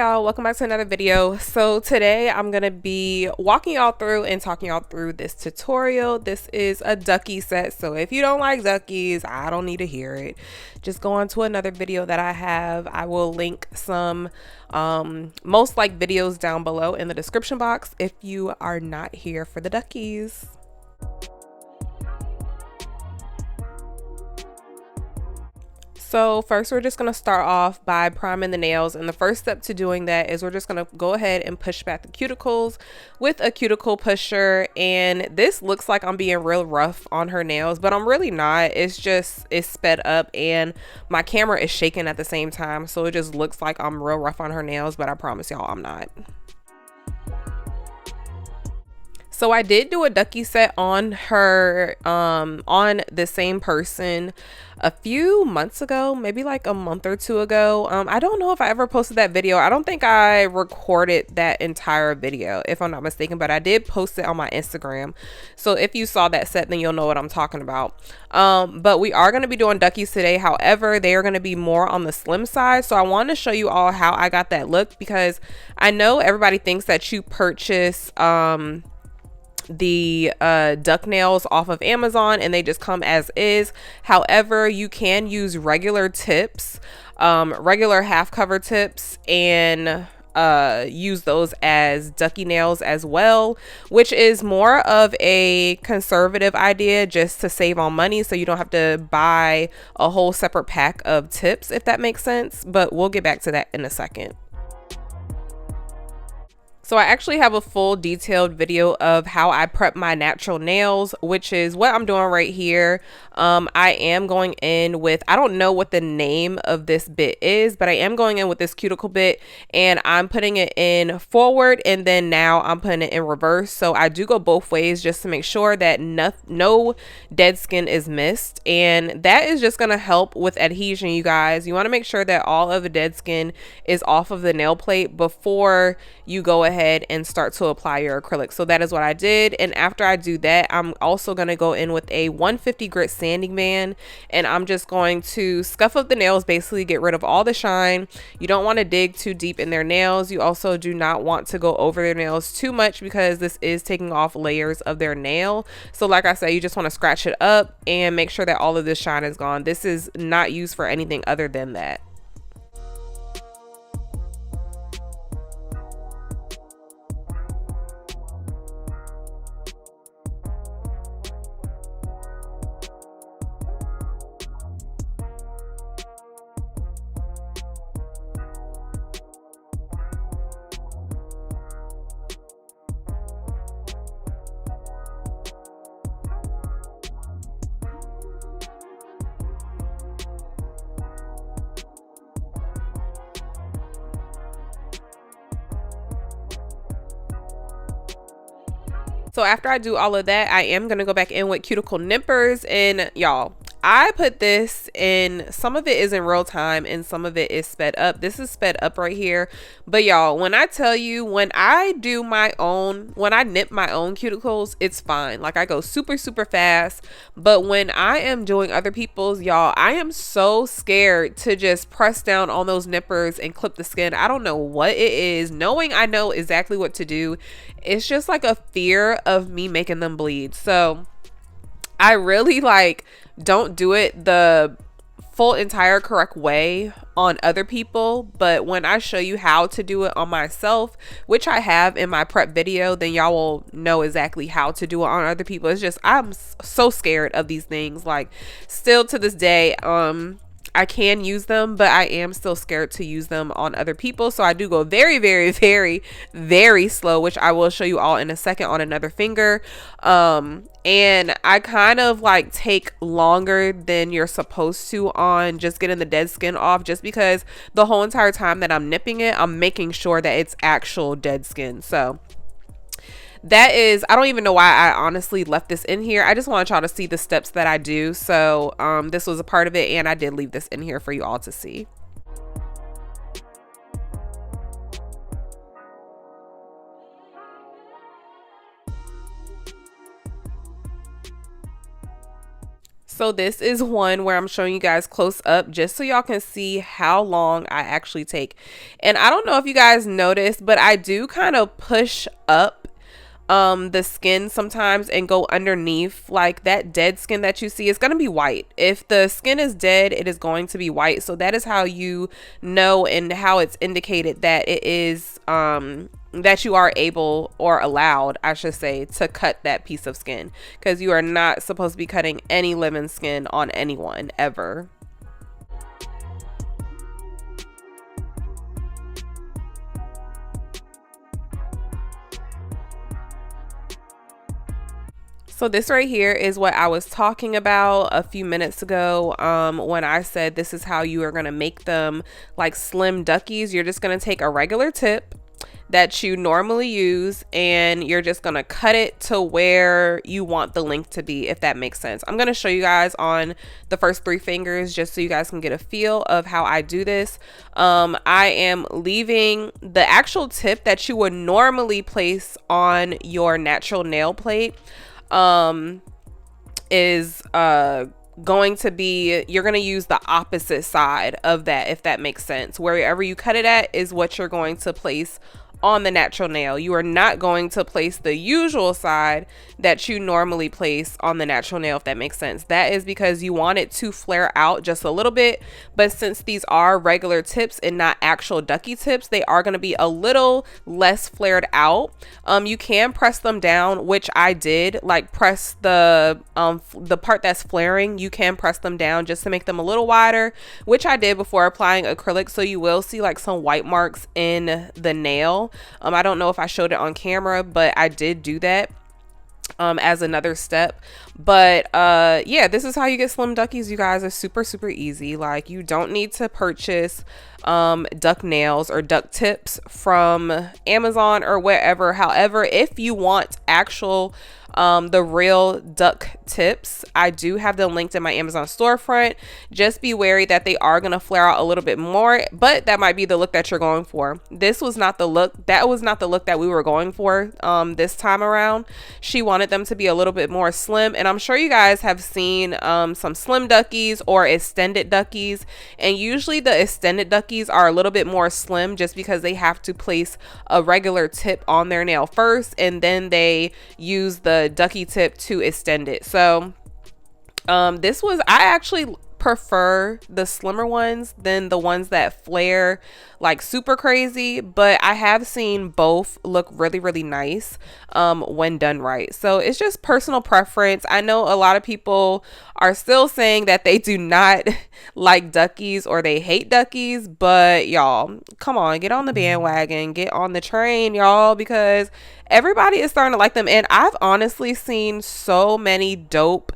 y'all, welcome back to another video. So today I'm gonna be walking y'all through and talking y'all through this tutorial. This is a ducky set, so if you don't like duckies, I don't need to hear it. Just go on to another video that I have. I will link some most like videos down below in the description box if you are not here for the duckies. So first we're just going to start off by priming the nails, and the first step to doing that is we're just going to go ahead and push back the cuticles with a cuticle pusher. And this looks like I'm being real rough on her nails, but I'm really not. It's sped up and my camera is shaking at the same time, so it just looks like I'm real rough on her nails, but I promise y'all I'm not. So I did do a ducky set on her, on the same person a few months ago, maybe like a month or two ago. I don't know if I ever posted that video. I don't think I recorded that entire video, if I'm not mistaken, but I did post it on my Instagram. So if you saw that set, then you'll know what I'm talking about. But we are going to be doing duckies today. However, they are going to be more on the slim side. So I want to show you all how I got that look, because I know everybody thinks that you purchase, the duck nails off of Amazon and they just come as is. However, you can use regular tips, regular half cover tips, and use those as ducky nails as well, which is more of a conservative idea just to save on money, so you don't have to buy a whole separate pack of tips, if that makes sense. But we'll get back to that in a second. So I actually have a full detailed video of how I prep my natural nails, which is what I'm doing right here. I am going in with, I don't know what the name of this bit is, but I am going in with this cuticle bit, and I'm putting it in forward, and then now I'm putting it in reverse. So I do go both ways just to make sure that no dead skin is missed, and that is just going to help with adhesion, you guys. You want to make sure that all of the dead skin is off of the nail plate before you go ahead and start to apply your acrylic. So that is what I did, and after I do that, I'm also going to go in with a 150 grit sanding band, and I'm just going to scuff up the nails, basically get rid of all the shine. You don't want to dig too deep in their nails. You also do not want to go over their nails too much, because this is taking off layers of their nail. So like I said, you just want to scratch it up and make sure that all of this shine is gone. This is not used for anything other than that. So after I do all of that, I am going to go back in with cuticle nippers, and y'all, I put this in, some of it is in real time and some of it is sped up. This is sped up right here. But y'all, when I tell you, when I nip my own cuticles, it's fine. Like, I go super fast. But when I am doing other people's, y'all, I am so scared to just press down on those nippers and clip the skin. I don't know what it is. Knowing I know exactly what to do, it's just like a fear of me making them bleed. So I really don't do it the full entire correct way on other people, but when I show you how to do it on myself, which I have in my prep video, then y'all will know exactly how to do it on other people. It's just, I'm so scared of these things. Like, still to this day, I can use them, but I am still scared to use them on other people. So I do go very slow, which I will show you all in a second on another finger. And I kind of take longer than you're supposed to on just getting the dead skin off, just because the whole entire time that I'm nipping it, I'm making sure that it's actual dead skin. So that is, I don't even know why I honestly left this in here. I just want y'all to see the steps that I do. So this was a part of it, and I did leave this in here for you all to see. So this is one where I'm showing you guys close up just so y'all can see how long I actually take. And I don't know if you guys noticed, but I do kind of push up the skin sometimes and go underneath. Like that dead skin that you see is going to be white. If the skin is dead, it is going to be white. So that is how you know and how it's indicated that it is that you are able, or allowed I should say, to cut that piece of skin, because you are not supposed to be cutting any living skin on anyone ever. So this right here is what I was talking about a few minutes ago when I said this is how you are going to make them like slim duckies. You're just going to take a regular tip that you normally use and you're just going to cut it to where you want the length to be, if that makes sense. I'm going to show you guys on the first 3 fingers just so you guys can get a feel of how I do this. I am leaving the actual tip that you would normally place on your natural nail plate is going to be, you're going to use the opposite side of that, if that makes sense. Wherever you cut it at is what you're going to place on the natural nail. You are not going to place the usual side that you normally place on the natural nail, if that makes sense. That is because you want it to flare out just a little bit, but since these are regular tips and not actual ducky tips, they are going to be a little less flared out. You can press them down, which I did, like press the part that's flaring. You can press them down just to make them a little wider, which I did before applying acrylic. So you will see like some white marks in the nail. I don't know if I showed it on camera, but I did do that as another step. But yeah, this is how you get slim duckies, you guys. Are super easy. Like, you don't need to purchase duck nails or duck tips from Amazon or wherever. However, if you want actual the real duck tips, I do have them linked in my Amazon storefront. Just be wary that they are going to flare out a little bit more, but that might be the look that you're going for. This was not the look. That was not the look that we were going for this time around. She wanted them to be a little bit more slim, and I'm sure you guys have seen some slim duckies or extended duckies, and usually the extended duckies are a little bit more slim just because they have to place a regular tip on their nail first, and then they use the ducky tip to extend it. So I actually prefer the slimmer ones than the ones that flare like super crazy, but I have seen both look really nice when done right. So it's just personal preference. I know a lot of people are still saying that they do not like duckies or they hate duckies, but y'all, come on, get on the bandwagon, get on the train, y'all, because everybody is starting to like them. And I've honestly seen so many dope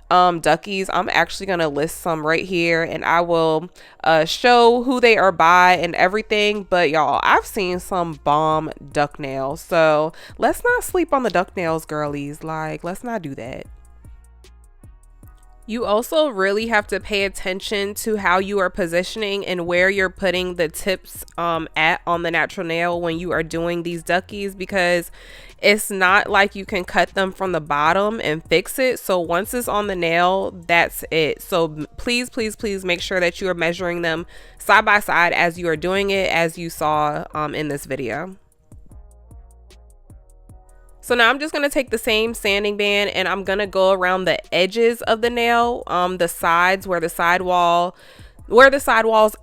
duckies. I'm actually gonna list some right here, and I will show who they are by and everything. But y'all, I've seen some bomb duck nails, so let's not sleep on the duck nails, girlies. Like, let's not do that. You also really have to pay attention to how you are positioning and where you're putting the tips at on the natural nail when you are doing these duckies, because it's not like you can cut them from the bottom and fix it. So once it's on the nail, that's it. So please make sure that you are measuring them side by side as you are doing it, as you saw in this video. So now I'm just going to take the same sanding band and I'm going to go around the edges of the nail, the sides where the sidewalls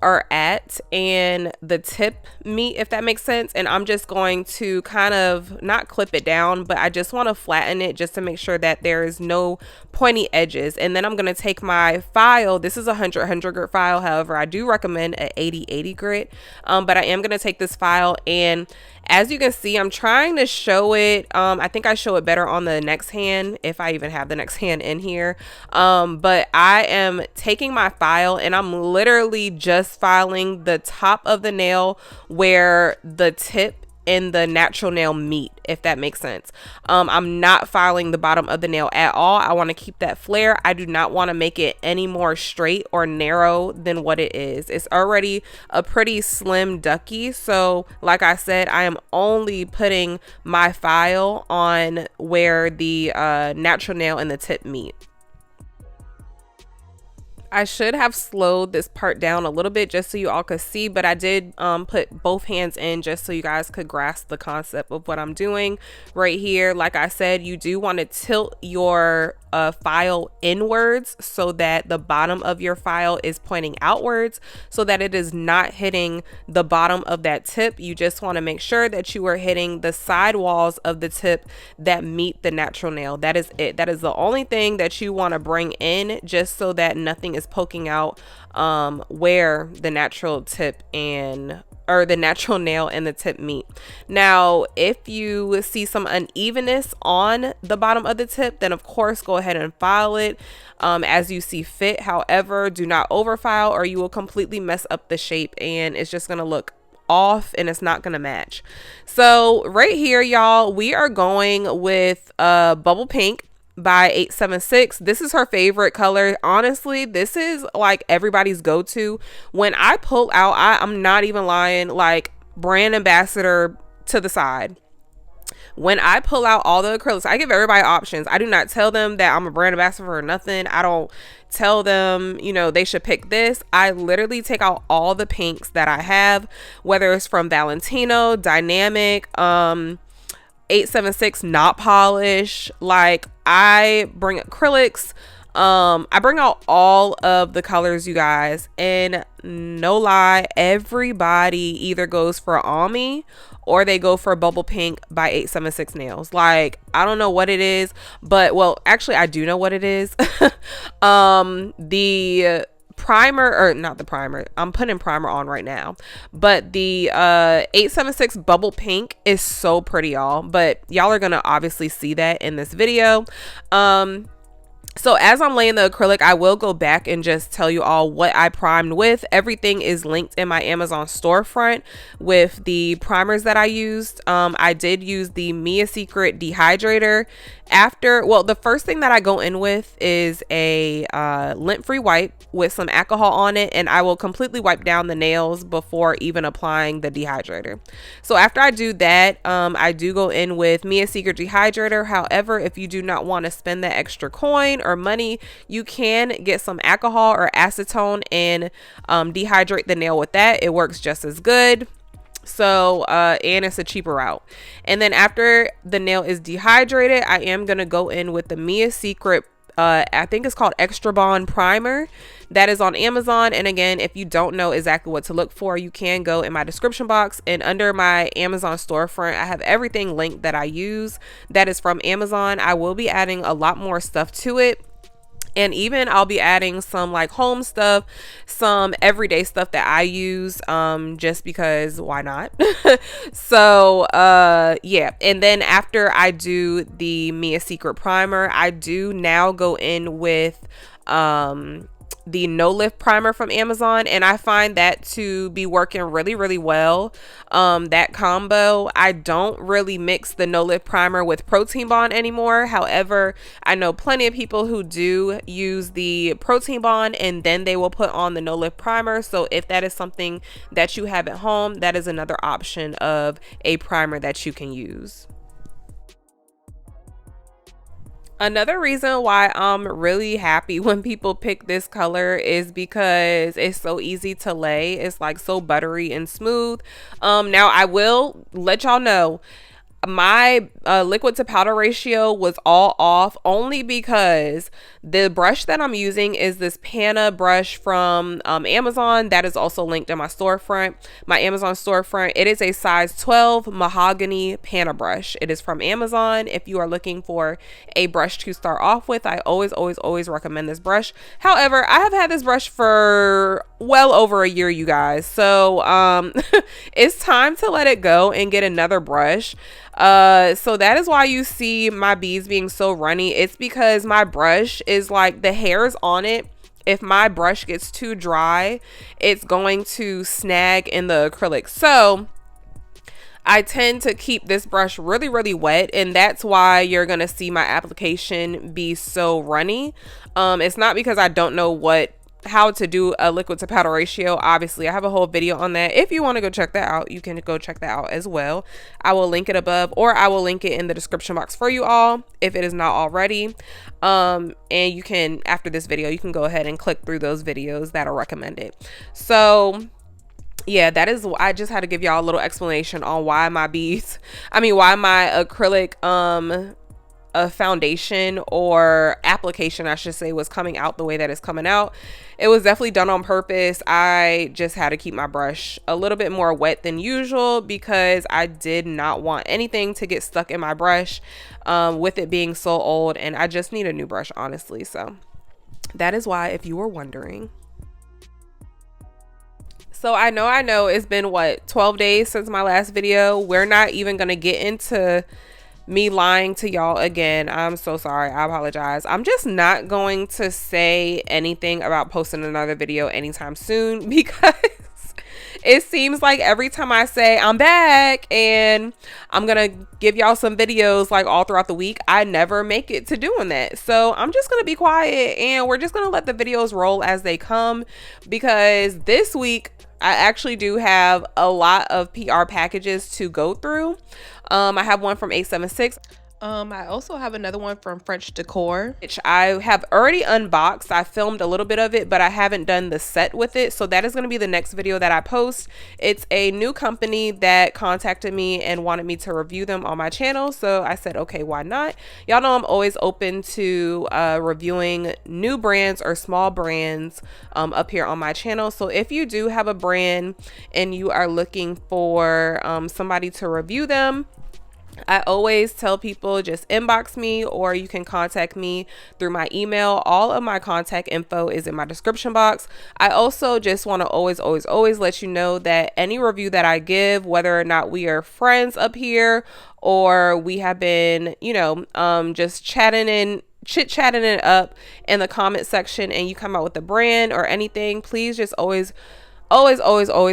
are at and the tip meet, if that makes sense. And I'm just going to kind of not clip it down, but I just want to flatten it just to make sure that there is no pointy edges. And then I'm going to take my file. This is a 100 grit file. However, I do recommend a 80 grit. But I am going to take this file, and as you can see, I'm trying to show it. I think I show it better on the next hand, if I even have the next hand in here. But I am taking my file and I'm literally just filing the top of the nail where the tip and the natural nail meet, if that makes sense. I'm not filing the bottom of the nail at all. I want to keep that flare. I do not want to make it any more straight or narrow than what it is. It's already a pretty slim ducky. So like I said, I am only putting my file on where the natural nail and the tip meet. I should have slowed this part down a little bit just so you all could see, but I did put both hands in just so you guys could grasp the concept of what I'm doing right here. Like I said, you do want to tilt your file inwards so that the bottom of your file is pointing outwards so that it is not hitting the bottom of that tip. You just want to make sure that you are hitting the side walls of the tip that meet the natural nail. That is it. That is the only thing that you want to bring in, just so that nothing is poking out where the natural tip or the natural nail and the tip meet. Now, if you see some unevenness on the bottom of the tip, then of course go ahead and file it as you see fit. However, do not overfile or you will completely mess up the shape and it's just gonna look off and it's not gonna match. So right here, y'all, we are going with Bubble Pink by 876. This is her favorite color. Honestly, this is like everybody's go-to. When I pull out, I'm not even lying, like brand ambassador to the side. When I pull out all the acrylics, I give everybody options. I do not tell them that I'm a brand ambassador or nothing. I don't tell them, you know, they should pick this. I literally take out all the pinks that I have, whether it's from Valentino, Dynamic, 876, not polish. Like, I bring acrylics. I bring out all of the colors, you guys, and no lie, everybody either goes for Almi or they go for Bubble Pink by 876 nails. Like, I don't know what it is, but well, actually I do know what it is. The primer, or not the primer, I'm putting primer on right now, but the 876 Bubble Pink is so pretty, y'all, but y'all are gonna obviously see that in this video. So as I'm laying the acrylic, I will go back and just tell you all what I primed with. Everything is linked in my Amazon storefront with the primers that I used. I did use the Mia Secret dehydrator. The first thing that I go in with is a lint-free wipe with some alcohol on it, and I will completely wipe down the nails before even applying the dehydrator. So after I do that, I do go in with Mia Secret dehydrator. However, if you do not want to spend that extra coin or money, you can get some alcohol or acetone and dehydrate the nail with that. It works just as good. So and it's a cheaper route. And then after the nail is dehydrated, I am gonna go in with the Mia Secret I think it's called Extra Bond primer. That is on Amazon. And again, if you don't know exactly what to look for, you can go in my description box, and under my Amazon storefront I have everything linked that I use that is from Amazon. I will be adding a lot more stuff to it, and even I'll be adding some like home stuff, some everyday stuff that I use, just because why not? So yeah. And then after I do the Mia Secret primer, I do now go in with the No Lift primer from Amazon, and I find that to be working really well. That combo, I don't really mix the No Lift primer with Protein Bond anymore. However, I know plenty of people who do use the Protein Bond and then they will put on the No Lift primer. So if that is something that you have at home, that is another option of a primer that you can use. Another reason why I'm really happy when people pick this color is because it's so easy to lay. It's like so buttery and smooth. Now I will let y'all know my liquid to powder ratio was all off, only because the brush that I'm using is this Panna brush from Amazon. That is also linked in my storefront, my Amazon storefront. It is a size 12 mahogany Panna brush. It is from Amazon. If you are looking for a brush to start off with, I always recommend this brush. However, I have had this brush for well over a year, you guys, so it's time to let it go and get another brush. So that is why you see my beads being so runny. It's because my brush is like, the hairs on it, if my brush gets too dry, it's going to snag in the acrylic. So I tend to keep this brush really wet, and that's why you're gonna see my application be so runny. It's not because I don't know what how to do a liquid to powder ratio. Obviously, I have a whole video on that. If you want to go check that out, you can go check that out as well. I will link it above, or I will link it in the description box for you all if it is not already. And you can, after this video, you can go ahead and click through those videos that are recommended. So yeah, that is, I just had to give y'all a little explanation on why my beads, why my acrylic a foundation or application, I should say, was coming out the way that it's coming out. It was definitely done on purpose. I just had to keep my brush a little bit more wet than usual because I did not want anything to get stuck in my brush with it being so old, and I just need a new brush, honestly. So that is why, if you were wondering. So I know it's been what, 12 days since my last video. We're not even gonna get into me lying to y'all again. I'm so sorry. I apologize. I'm just not going to say anything about posting another video anytime soon because it seems like every time I say I'm back and I'm gonna give y'all some videos like all throughout the week, I never make it to doing that. So I'm just gonna be quiet and we're just gonna let the videos roll as they come, because this week I actually do have a lot of PR packages to go through. I have one from 876. I also have another one from French Decor, which I have already unboxed. I filmed a little bit of it, but I haven't done the set with it. So that is going to be the next video that I post. It's a new company that contacted me and wanted me to review them on my channel. So I said, okay, why not? Y'all know I'm always open to reviewing new brands or small brands up here on my channel. So if you do have a brand and you are looking for somebody to review them, I always tell people just inbox me, or you can contact me through my email. All of my contact info is in my description box. I also just want to always let you know that any review that I give, whether or not we are friends up here or we have been, just chit-chatting it up in the comment section, and you come out with a brand or anything, please just always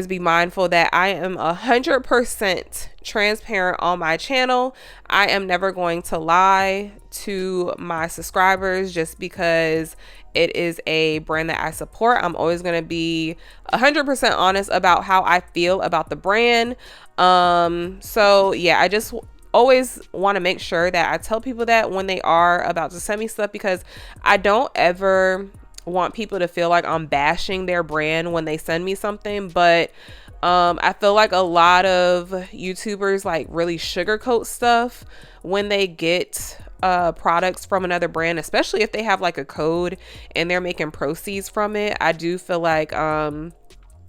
be mindful that I am 100% transparent on my channel. I am never going to lie to my subscribers just because it is a brand that I support. I'm always going to be 100% honest about how I feel about the brand. So yeah, I just always want to make sure that I tell people that when they are about to send me stuff, because I don't ever want people to feel like I'm bashing their brand when they send me something. But I feel like a lot of YouTubers like really sugarcoat stuff when they get products from another brand, especially if they have like a code and they're making proceeds from it. I do feel like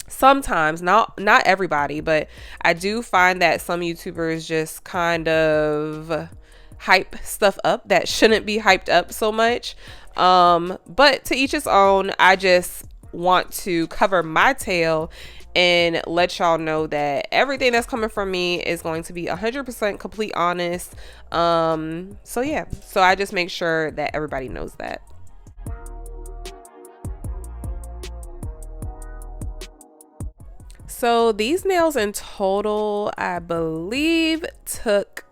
sometimes, not everybody, but I do find that some YouTubers just kind of hype stuff up that shouldn't be hyped up so much. But to each his own. I just want to cover my tail and let y'all know that everything that's coming from me is going to be 100% complete honest. So yeah, so I just make sure that everybody knows that. So these nails in total, I believe, took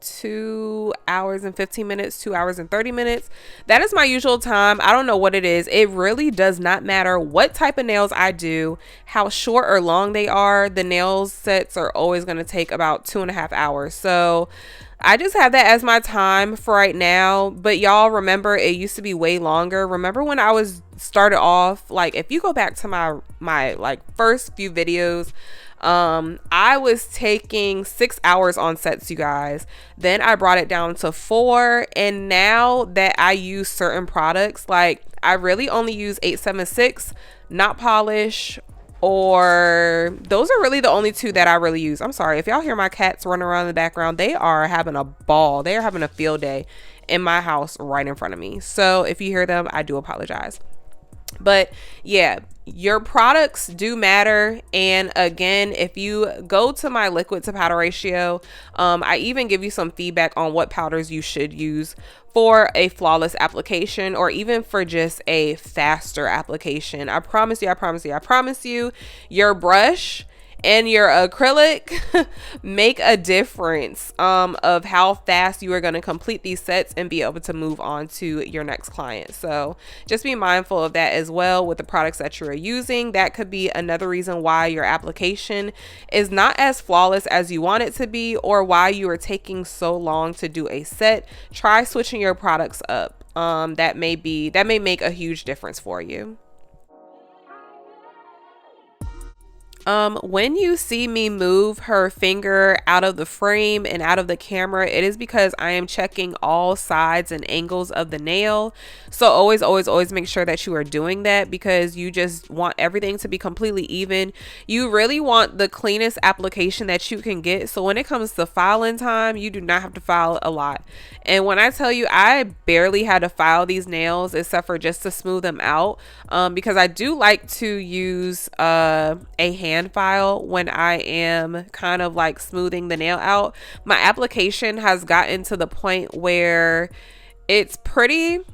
2 hours and 15 minutes, 2 hours and 30 minutes. That is my usual time. I don't know what it is. It really does not matter what type of nails I do, how short or long they are. The nail sets are always going to take about 2.5 hours. So I just have that as my time for right now. But y'all remember, it used to be way longer. Remember when I was started off, like if you go back to my like first few videos, I was taking 6 hours on sets, you guys. Then I brought it down to 4. And now that I use certain products, like I really only use 876, not polish, or those are really the only two that I really use. I'm sorry if y'all hear my cats running around in the background. They are having a ball. They are having a field day in my house right in front of me. So if you hear them, I do apologize. But yeah, your products do matter. And again, if you go to my liquid to powder ratio, I even give you some feedback on what powders you should use for a flawless application, or even for just a faster application. I promise you, your brush and your acrylic make a difference of how fast you are going to complete these sets and be able to move on to your next client. So just be mindful of that as well with the products that you're using. That could be another reason why your application is not as flawless as you want it to be, or why you are taking so long to do a set. Try switching your products up. That may make a huge difference for you. When you see me move her finger out of the frame and out of the camera, it is because I am checking all sides and angles of the nail. So always make sure that you are doing that, because you just want everything to be completely even. You really want the cleanest application that you can get. So when it comes to filing time, you do not have to file a lot. And when I tell you, I barely had to file these nails except for just to smooth them out, because I do like to use a hand file when I am kind of like smoothing the nail out. My application has gotten to the point where it's pretty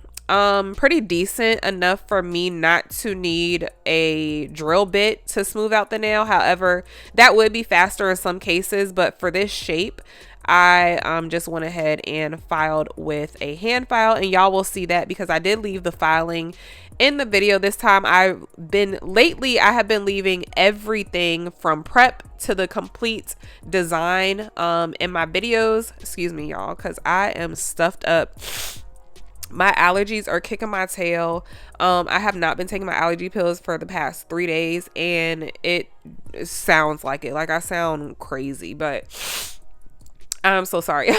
decent enough for me not to need a drill bit to smooth out the nail. However, that would be faster in some cases, but for this shape, I just went ahead and filed with a hand file, and y'all will see that because I did leave the filing in the video this time. I have been leaving everything from prep to the complete design in my videos. Excuse me, y'all, because I am stuffed up. My allergies are kicking my tail. I have not been taking my allergy pills for the past 3 days, and it sounds like it. Like, I sound crazy, but I'm so sorry.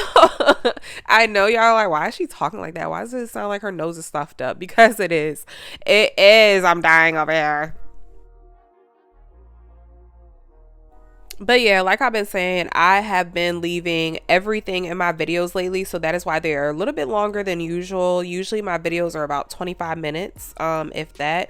I know y'all are like, why is she talking like that? Why does it sound like her nose is stuffed up? Because it is. It is. I'm dying over here. But yeah, like I've been saying, I have been leaving everything in my videos lately, so that is why they're a little bit longer than usual. Usually my videos are about 25 minutes, if that.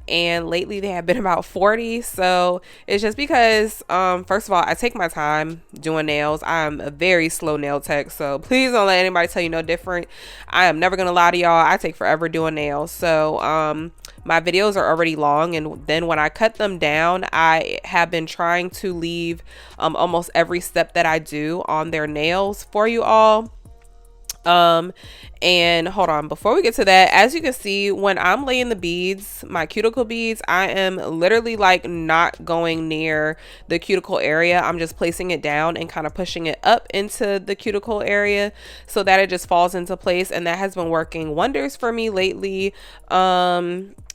And lately they have been about 40. So it's just because, first of all, I take my time doing nails. I'm a very slow nail tech, so please don't let anybody tell you no different. I am never gonna lie to y'all. I take forever doing nails. So my videos are already long, and then when I cut them down, I have been trying to leave almost every step that I do on their nails for you all. And hold on, before we get to that, as you can see, when I'm laying the beads, my cuticle beads, I am literally like not going near the cuticle area. I'm just placing it down and kind of pushing it up into the cuticle area so that it just falls into place, and that has been working wonders for me lately.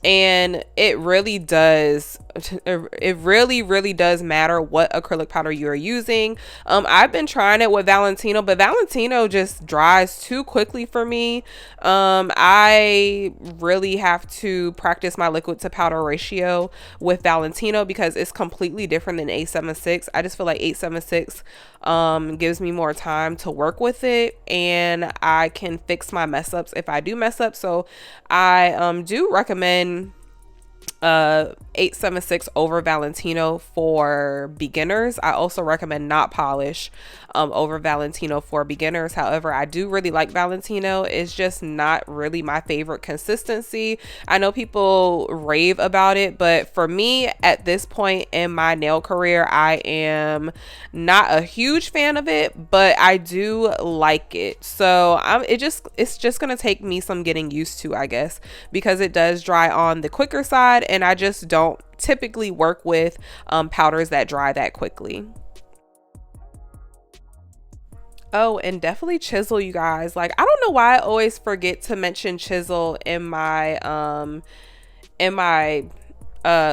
And it really does matter what acrylic powder you are using. I've been trying it with Valentino, but Valentino just dries too quickly for me. I really have to practice my liquid to powder ratio with Valentino because it's completely different than 876. I just feel like 876 gives me more time to work with it, and I can fix my mess ups if I do mess up. So I do recommend 876 over Valentino for beginners. I also recommend not polish over Valentino for beginners. However, I do really like Valentino. It's just not really my favorite consistency. I know people rave about it, but for me at this point in my nail career, I am not a huge fan of it, but I do like it. So it's just gonna take me some getting used to, I guess, because it does dry on the quicker side, and I just don't typically work with powders that dry that quickly. Oh, and definitely chisel, you guys. Like, I don't know why I always forget to mention chisel in my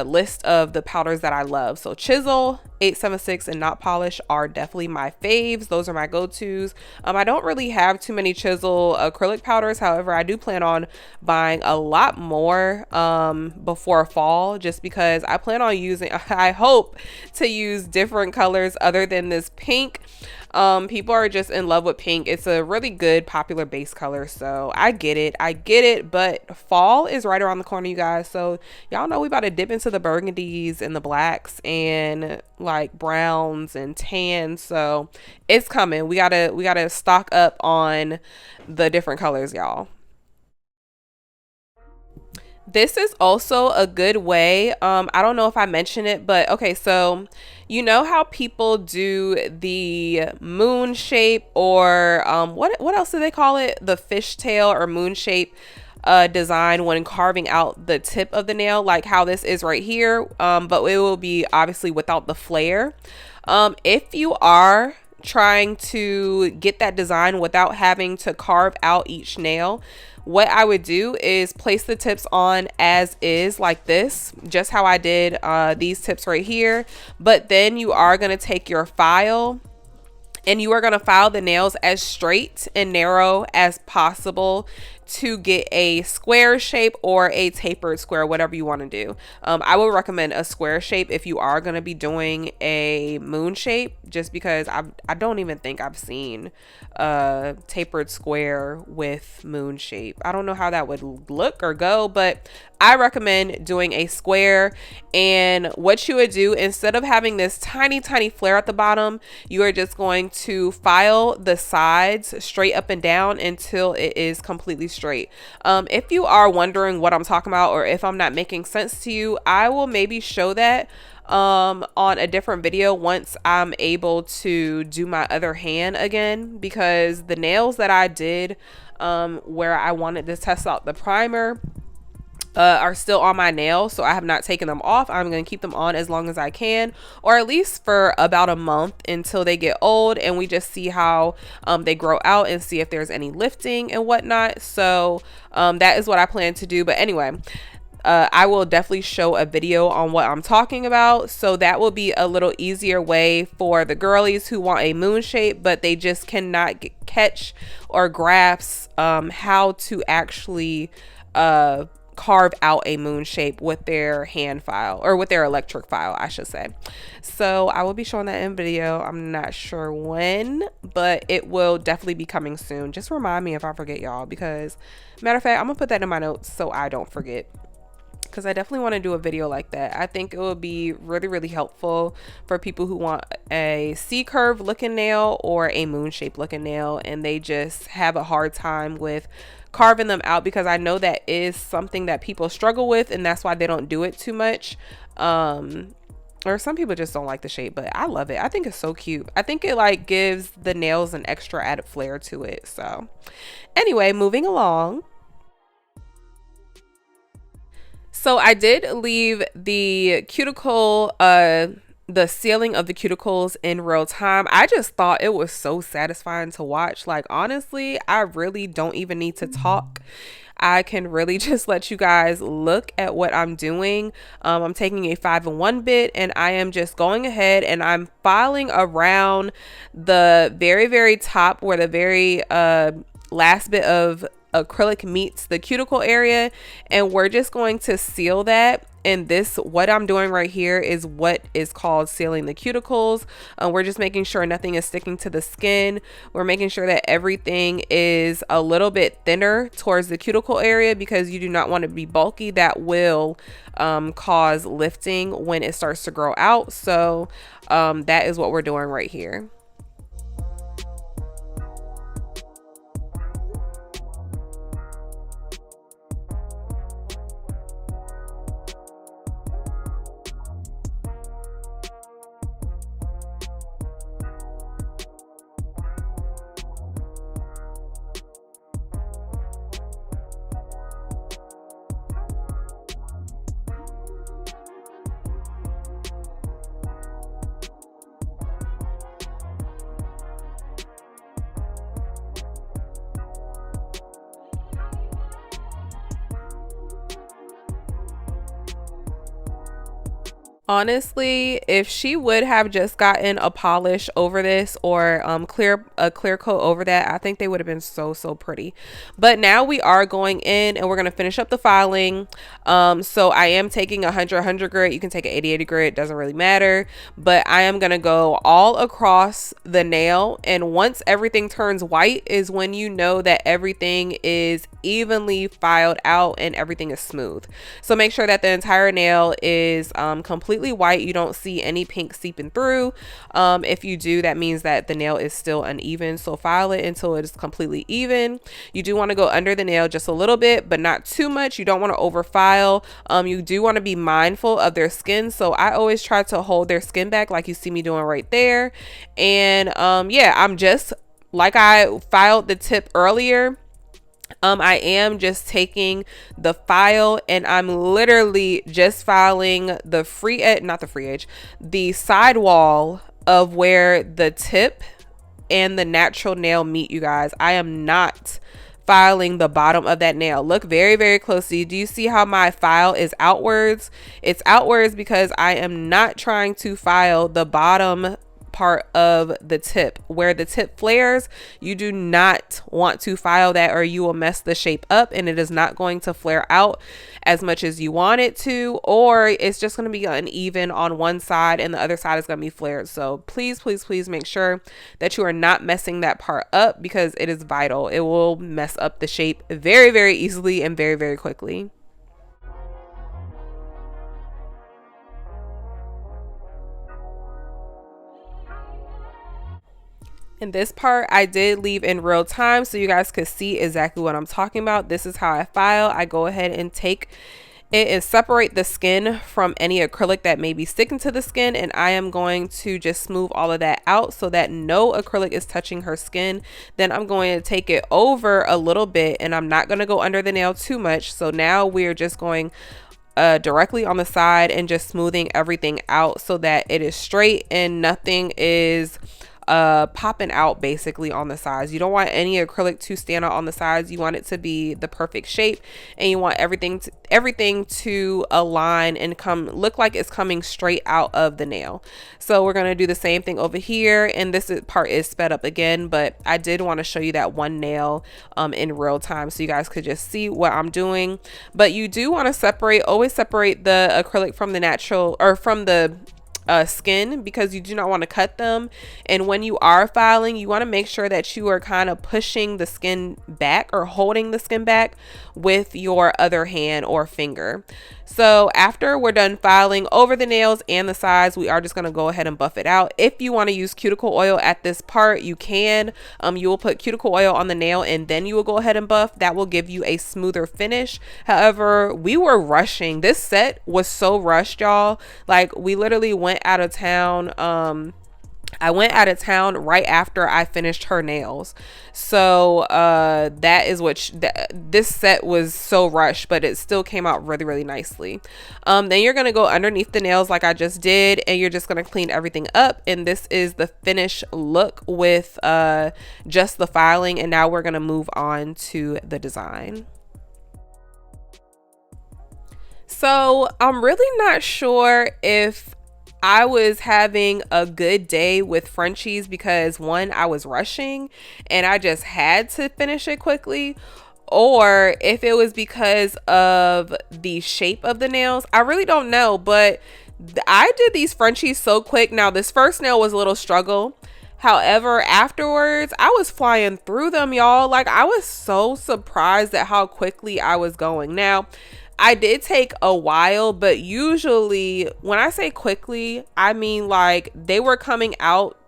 list of the powders that I love. So chisel, 876, and not polish are definitely my faves. Those are my go-tos. I don't really have too many chisel acrylic powders. However, I do plan on buying a lot more before fall, just because I plan on using, I hope to use different colors other than this pink. People are just in love with pink. It's a really good popular base color, so I get it, but fall is right around the corner, you guys. So y'all know we about to dip into the burgundies and the blacks and like browns and tans, so it's coming. We gotta stock up on the different colors, y'all. This is also a good way. I don't know if I mentioned it, but okay, so you know how people do the moon shape, or what else do they call it? The fishtail or moon shape design when carving out the tip of the nail, like how this is right here. But it will be obviously without the flare. If you are trying to get that design without having to carve out each nail, what I would do is place the tips on as is, like this, just how I did these tips right here. But then you are going to take your file and you are going to file the nails as straight and narrow as possible to get a square shape or a tapered square, whatever you want to do. I would recommend a square shape if you are going to be doing a moon shape, just because I don't even think I've seen a tapered square with moon shape. I don't know how that would look or go, but I recommend doing a square. And what you would do, instead of having this tiny flare at the bottom, you are just going to file the sides straight up and down until it is completely straight. If you are wondering what I'm talking about, or if I'm not making sense to you, I will maybe show that on a different video once I'm able to do my other hand again, because the nails that I did where I wanted to test out the primer are still on my nails, so I have not taken them off. I'm going to keep them on as long as I can, or at least for about a month until they get old and we just see how they grow out and see if there's any lifting and whatnot. So that is what I plan to do. But anyway, I will definitely show a video on what I'm talking about. So that will be a little easier way for the girlies who want a moon shape, but they just cannot catch or grasp how to actually carve out a moon shape with their hand file, or with their electric file, I should say. So I will be showing that in video. I'm not sure when, but it will definitely be coming soon. Just remind me if I forget, y'all, because matter of fact, I'm gonna put that in my notes so I don't forget, because I definitely want to do a video like that. I think it will be really helpful for people who want a C-curve looking nail or a moon shape looking nail, and they just have a hard time with carving them out, because I know that is something that people struggle with, and that's why they don't do it too much. Or some people just don't like the shape, but I love it. I think it's so cute. I think it like gives the nails an extra added flair to it. So anyway, moving along. So I did leave the cuticle, the sealing of the cuticles in real time. I just thought it was so satisfying to watch. Like, honestly, I really don't even need to talk. I can really just let you guys look at what I'm doing. I'm taking a 5-in-1 bit, and I am just going ahead and I'm filing around the very top, where the very last bit of acrylic meets the cuticle area, and we're just going to seal that. And this, what I'm doing right here, is what is called sealing the cuticles. We're just making sure nothing is sticking to the skin. We're making sure that everything is a little bit thinner towards the cuticle area, because you do not want to be bulky. That will cause lifting when it starts to grow out. So that is what we're doing right here. Honestly, if she would have just gotten a polish over this, or a clear coat over that, I think they would have been so pretty. But now we are going in and we're going to finish up the filing. So I am taking 100 grit. You can take an 80 grit, doesn't really matter, but I am going to go all across the nail. And once everything turns white is when you know that everything is evenly filed out and everything is smooth. So make sure that the entire nail is completely completely white, you don't see any pink seeping through. If you do, that means that the nail is still uneven. So file it until it is completely even. You do want to go under the nail just a little bit, but not too much. You don't want to over file. You do want to be mindful of their skin. So I always try to hold their skin back like you see me doing right there. And yeah, I'm just like I filed the tip earlier. I am just taking the file and I'm literally just filing the free edge, not the free edge, the sidewall of where the tip and the natural nail meet, you guys. I am not filing the bottom of that nail. Look very, very closely. Do you see how my file is outwards? It's outwards because I am not trying to file the bottom part of the tip. Where the tip flares, you do not want to file that or you will mess the shape up and it is not going to flare out as much as you want it to, or it's just going to be uneven on one side and the other side is going to be flared. So please, please, please make sure that you are not messing that part up because it is vital. It will mess up the shape very, very easily and very, very quickly. And this part I did leave in real time so you guys could see exactly what I'm talking about. This is how I file. I go ahead and take it and separate the skin from any acrylic that may be sticking to the skin, and I am going to just smooth all of that out so that no acrylic is touching her skin. Then I'm going to take it over a little bit and I'm not going to go under the nail too much. So now we're just going directly on the side and just smoothing everything out so that it is straight and nothing is popping out basically on the sides. You don't want any acrylic to stand out on the sides. You want it to be the perfect shape and you want everything to align and look like it's coming straight out of the nail. So we're going to do the same thing over here, and this part is sped up again, but I did want to show you that one nail in real time so you guys could just see what I'm doing. But you do want to always separate the acrylic from the natural, or from the skin, because you do not want to cut them. And when you are filing, you want to make sure that you are kind of pushing the skin back or holding the skin back with your other hand or finger. So after we're done filing over the nails and the sides, we are just going to go ahead and buff it out. If you want to use cuticle oil at this part, you can. You will put cuticle oil on the nail and then you will go ahead and buff. That will give you a smoother finish. However, we were rushing. This set was so rushed, y'all. Like, we literally went out of town. I went out of town right after I finished her nails. So that is what this set was so rushed, but it still came out really, really nicely. Then you're going to go underneath the nails like I just did, and you're just going to clean everything up. And this is the finished look with just the filing. And now we're going to move on to the design. So I'm really not sure if I was having a good day with Frenchies because, one, I was rushing and I just had to finish it quickly, or if it was because of the shape of the nails. I really don't know, but I did these Frenchies so quick. Now, this first nail was a little struggle. However, afterwards, I was flying through them, y'all. Like, I was so surprised at how quickly I was going. Now, I did take a while, but usually when I say quickly, I mean like they were coming out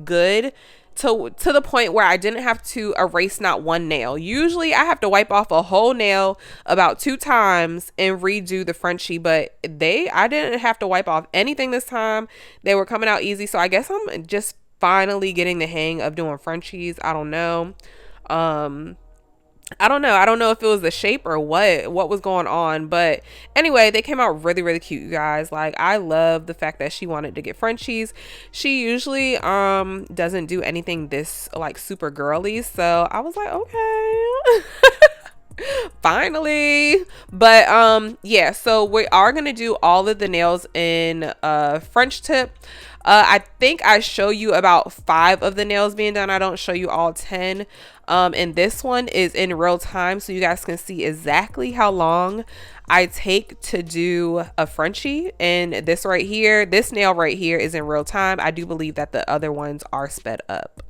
good to the point where I didn't have to erase not one nail. Usually I have to wipe off a whole nail about 2 times and redo the Frenchie, but I didn't have to wipe off anything this time. They were coming out easy. So I guess I'm just finally getting the hang of doing Frenchies. I don't know. I don't know if it was the shape or what was going on, but anyway, they came out really, really cute, you guys. Like, I love the fact that she wanted to get Frenchies. She usually doesn't do anything this like super girly, so I was like, okay. Finally. But yeah, so we are gonna do all of the nails in French tip. I think I show you about 5 of the nails being done. I don't show you all 10. And this one is in real time, so you guys can see exactly how long I take to do a Frenchie. And this right here, this nail right here is in real time. I do believe that the other ones are sped up.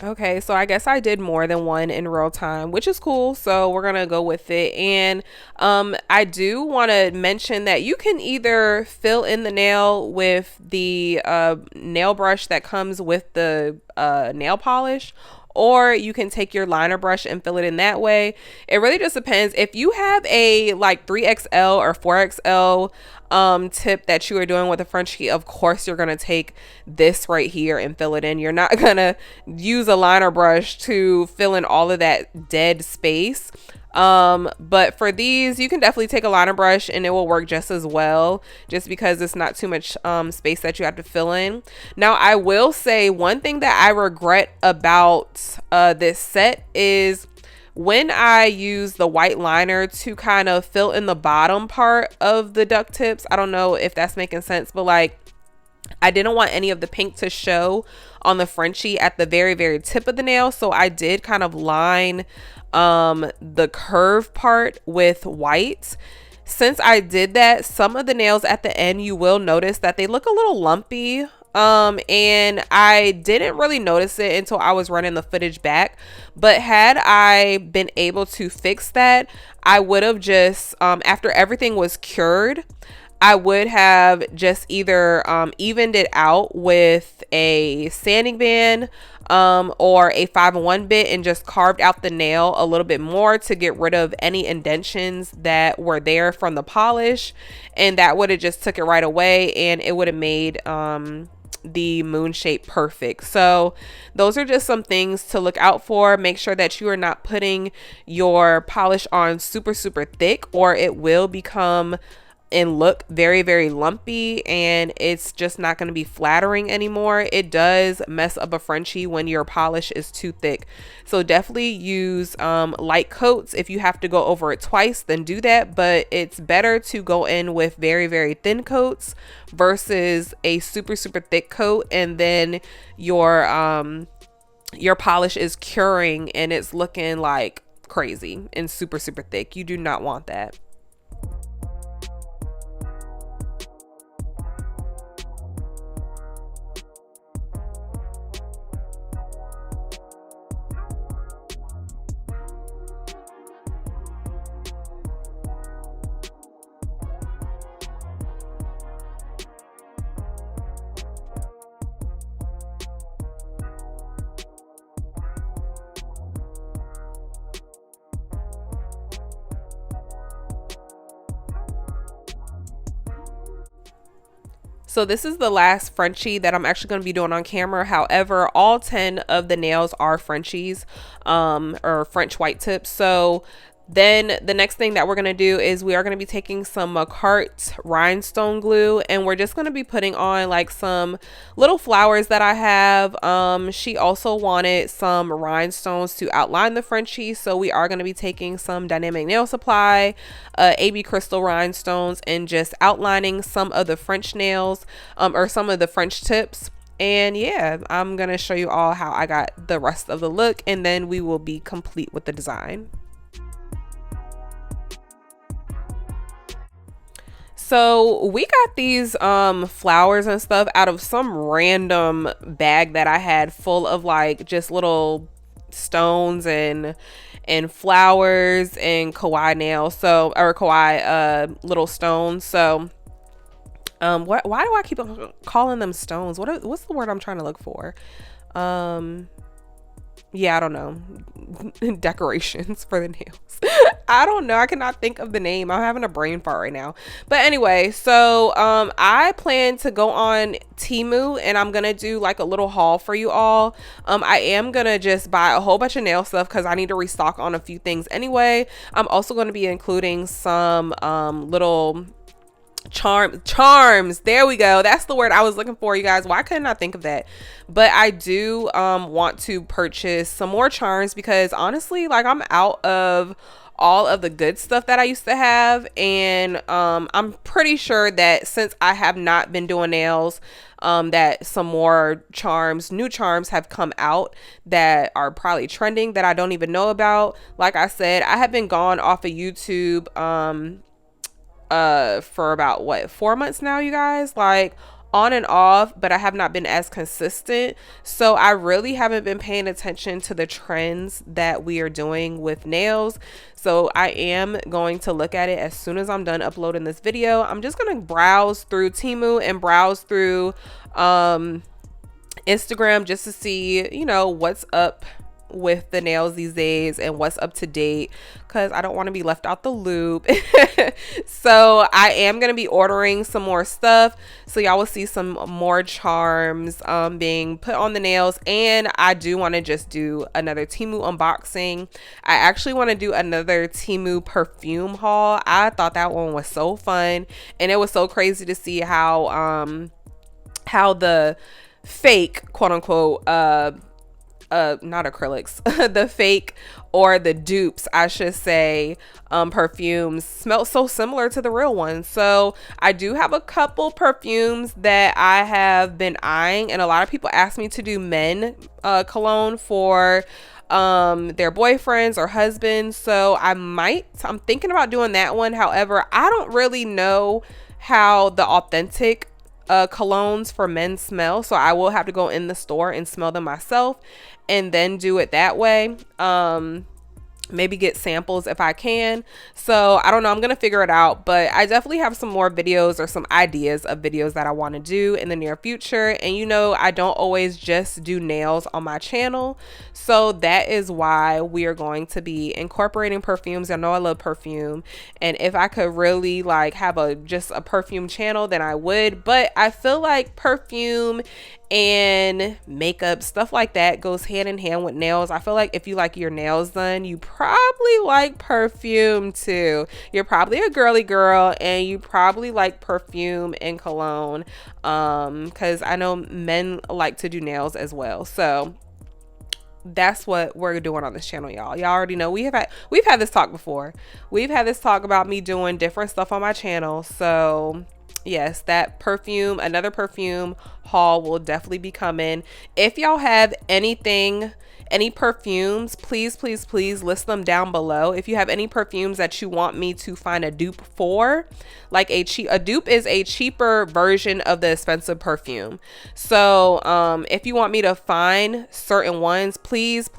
Okay, so I guess I did more than one in real time, which is cool. So we're gonna go with it. And I do want to mention that you can either fill in the nail with the nail brush that comes with the nail polish, or you can take your liner brush and fill it in that way. It really just depends. If you have a like 3XL or 4XL tip that you are doing with a Frenchie, of course you're gonna take this right here and fill it in. You're not gonna use a liner brush to fill in all of that dead space. But for these, you can definitely take a liner brush and it will work just as well, just because it's not too much space that you have to fill in. Now, I will say one thing that I regret about this set is when I use the white liner to kind of fill in the bottom part of the duck tips. I don't know if that's making sense, but like, I didn't want any of the pink to show on the Frenchie at the very, very tip of the nail. So I did kind of line the curve part with white. Since I did that, some of the nails at the end, you will notice that they look a little lumpy. And I didn't really notice it until I was running the footage back. But had I been able to fix that, I would have just, after everything was cured, I would have just either evened it out with a sanding band or a 5-in-1 bit and just carved out the nail a little bit more to get rid of any indentions that were there from the polish. And that would have just took it right away, and it would have made the moon shape perfect. So those are just some things to look out for. Make sure that you are not putting your polish on super thick, or it will become and look very, very lumpy, and it's just not going to be flattering anymore. It does mess up a Frenchie when your polish is too thick. So definitely use light coats. If you have to go over it twice, then do that, but it's better to go in with very, very thin coats versus a super thick coat, and then your polish is curing and it's looking like crazy and super thick. You do not want that. So this is the last Frenchie that I'm actually going to be doing on camera. However, all 10 of the nails are Frenchies, or French white tips. So then the next thing that we're going to do is we are going to be taking some Macart rhinestone glue, and we're just going to be putting on like some little flowers that I have. She also wanted some rhinestones to outline the Frenchie, so we are going to be taking some Dynamic Nail Supply, AB Crystal rhinestones, and just outlining some of the French nails, or some of the French tips. And yeah, I'm going to show you all how I got the rest of the look, and then we will be complete with the design. So we got these flowers and stuff out of some random bag that I had full of like just little stones and flowers and kawaii nails. So, or kawaii little stones. So why do I keep calling them stones? What's the word I'm trying to look for? Yeah, I don't know. Decorations for the nails. I don't know. I cannot think of the name. I'm having a brain fart right now. But anyway, so I plan to go on Temu, and I'm gonna do like a little haul for you all. I am gonna just buy a whole bunch of nail stuff because I need to restock on a few things anyway. I'm also going to be including some little charms. There we go. That's the word I was looking for, you guys. Why couldn't I think of that? But I do want to purchase some more charms because honestly, like, I'm out of all of the good stuff that I used to have, and I'm pretty sure that since I have not been doing nails, that some more charms, new charms have come out that are probably trending that I don't even know about. Like I said, I have been gone off of YouTube for about 4 months now, you guys. Like, on and off, but I have not been as consistent. So I really haven't been paying attention to the trends that we are doing with nails. So I am going to look at it as soon as I'm done uploading this video. I'm just going to browse through Temu and browse through Instagram just to see, you know, what's up with the nails these days and what's up to date, because I don't want to be left out the loop. So I am going to be ordering some more stuff, so y'all will see some more charms being put on the nails. And I do want to just do another Temu unboxing. I actually want to do another Temu perfume haul. I thought that one was so fun, and it was so crazy to see how the fake, quote unquote, not acrylics, the fake, or the dupes, I should say, perfumes smell so similar to the real ones. So I do have a couple perfumes that I have been eyeing, and a lot of people ask me to do men cologne for their boyfriends or husbands. So I'm thinking about doing that one. However, I don't really know how the authentic colognes for men smell, so I will have to go in the store and smell them myself and then do it that way. Maybe get samples if I can. So I don't know, I'm gonna figure it out, but I definitely have some more videos or some ideas of videos that I want to do in the near future. And you know, I don't always just do nails on my channel, so that is why we are going to be incorporating perfumes. I know I love perfume, and if I could really like have just a perfume channel, then I would. But I feel like perfume and makeup, stuff like that, goes hand in hand with nails. I feel like if you like your nails done, you probably like perfume too. You're probably a girly girl, and you probably like perfume and cologne, because I know men like to do nails as well. So that's what we're doing on this channel, y'all. Y'all already know we've had this talk before. We've had this talk about me doing different stuff on my channel. So yes, that perfume, another perfume haul will definitely be coming. If y'all have any perfumes, please list them down below. If you have any perfumes that you want me to find a dupe for, like a dupe is a cheaper version of the expensive perfume. So if you want me to find certain ones, please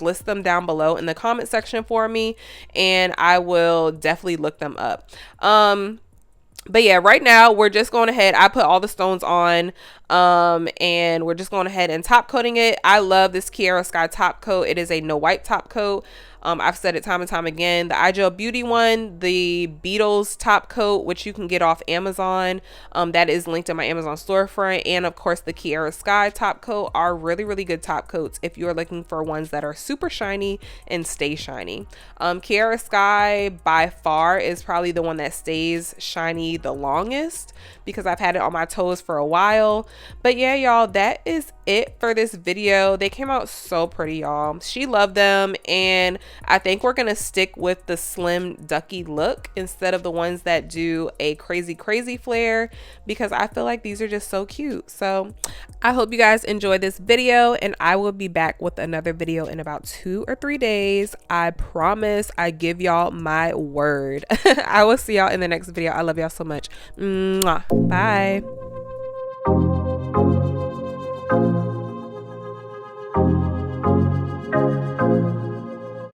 list them down below in the comment section for me, and I will definitely look them up. But yeah, right now we're just going ahead. I put all the stones on, and we're just going ahead and top coating it. I love this Kiara Sky top coat. It is a no wipe top coat. I've said it time and time again. The iGel Beauty one, the Beetles top coat, which you can get off Amazon, that is linked in my Amazon storefront, and of course the Kiara Sky top coat are really good top coats if you're looking for ones that are super shiny and stay shiny. Kiara Sky by far is probably the one that stays shiny the longest, because I've had it on my toes for a while. But yeah, y'all, that is it for this video. They came out so pretty, y'all. She loved them, and I think we're gonna stick with the slim ducky look instead of the ones that do a crazy flare, because I feel like these are just so cute. So I hope you guys enjoyed this video, and I will be back with another video in about 2 or 3 days. I promise. I give y'all my word. I will see y'all in the next video. I love y'all so much. Mwah. Bye.